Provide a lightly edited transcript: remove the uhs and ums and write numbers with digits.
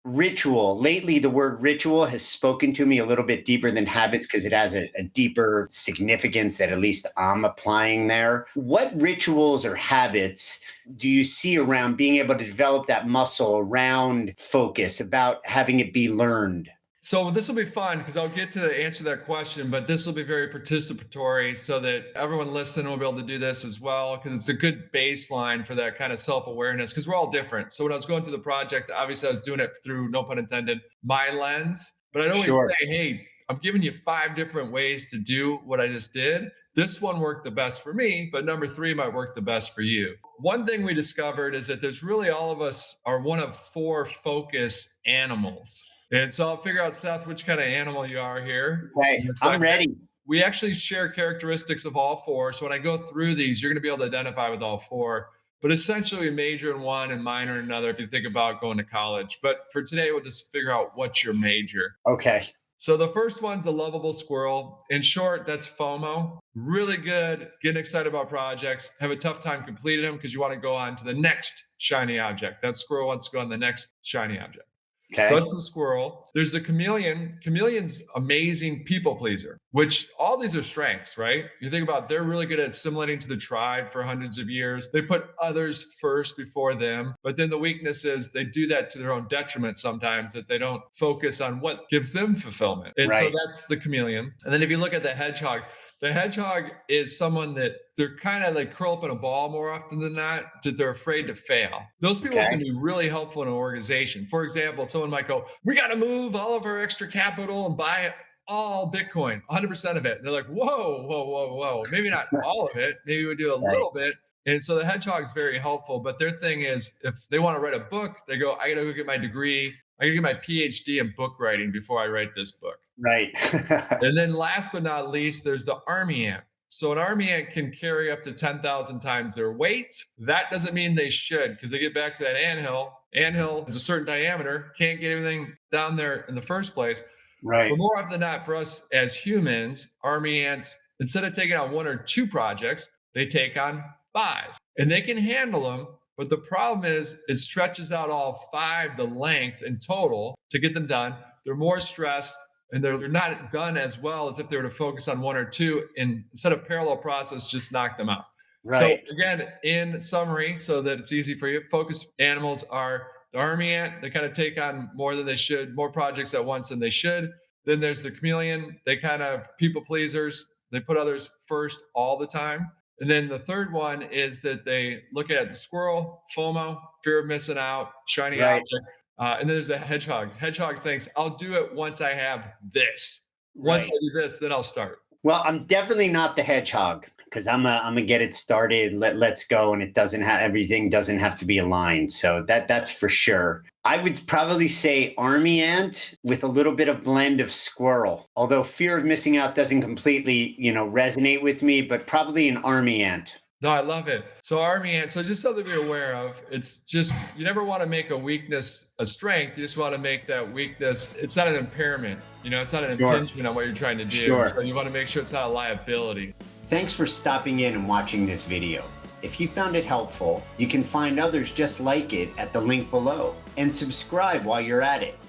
Ritual. Lately, the word ritual has spoken to me a little bit deeper than habits because it has a deeper significance that at least I'm applying there. What rituals or habits do you see around being able to develop that muscle around focus, about having it be learned? So this will be fun because I'll get to answer that question, but this will be very participatory so that everyone listening will be able to do this as well because it's a good baseline for that kind of self-awareness because we're all different. So when I was going through the project, obviously I was doing it through, no pun intended, my lens, but I'd always Sure. say, hey, I'm giving you 5 different ways to do what I just did. This one worked the best for me, but number 3 might work the best for you. One thing we discovered is that there's really, all of us are one of 4 focus animals. And so I'll figure out, Seth, which kind of animal you are here Okay. in a I'm second. ready. We actually share characteristics of all 4. So when I go through these, you're going to be able to identify with all 4. But essentially, we major in one and minor in another if you think about going to college. But for today, we'll just figure out what's your major. Okay. So the first one's a lovable squirrel. In short, that's FOMO. Really good, getting excited about projects, have a tough time completing them because you want to go on to the next shiny object. That squirrel wants to go on the next shiny object. So Okay. that's the squirrel. There's the chameleon. Chameleon's amazing people pleaser, which all these are strengths, right? You think about, they're really good at assimilating to the tribe for hundreds of years. They put others first before them. But then the weakness is they do that to their own detriment sometimes, that they don't focus on what gives them fulfillment. And so Right. that's the chameleon. And then if you look at the hedgehog is someone that they're kind of like curl up in a ball more often than not, that they're afraid to fail. Those people can Okay. be really helpful in an organization. For example, someone might go, we got to move all of our extra capital and buy all Bitcoin, 100% of it. And they're like, whoa, whoa, whoa, whoa. Maybe not all of it. Maybe we do a Right. little bit. And so the hedgehog is very helpful. But their thing is, if they want to write a book, they go, I got to go get my degree. I got to get my PhD in book writing before I write this book. Right. And then last but not least, there's the army ant. So an army ant can carry up to 10,000 times their weight. That doesn't mean they should, because they get back to that anthill. Anthill is a certain diameter, can't get everything down there in the first place. But Right. more often than not, for us as humans, army ants, instead of taking on 1 or 2 projects, they take on 5. And they can handle them. But the problem is it stretches out all 5 the length in total to get them done. They're more stressed and they're not done as well as if they were to focus on 1 or 2 and instead of parallel process, just knock them out. So Right. again, in summary, so that it's easy for you, focus animals are the army ant. They kind of take on more than they should, more projects at once than they should. Then there's the chameleon. They kind of people pleasers. They put others first all the time. And then the third one is that they look at the squirrel, FOMO, fear of missing out, shiny Right. object. And then there's the hedgehog. Hedgehog thinks, I'll do it once I have this. Once I Right. do this, then I'll start. Well, I'm definitely not the hedgehog because I'm a get it started. Let's go, and it doesn't have everything doesn't have to be aligned. So that's for sure. I would probably say army ant with a little bit of blend of squirrel. Although fear of missing out doesn't completely, resonate with me, but probably an army ant. No, I love it. So army ant. So just something to be aware of. It's just you never want to make a weakness a strength. You just want to make that weakness. It's not an impairment. It's not an Sure. impingement on what you're trying to do. Sure. So you want to make sure it's not a liability. Thanks for stopping in and watching this video. If you found it helpful, you can find others just like it at the link below and subscribe while you're at it.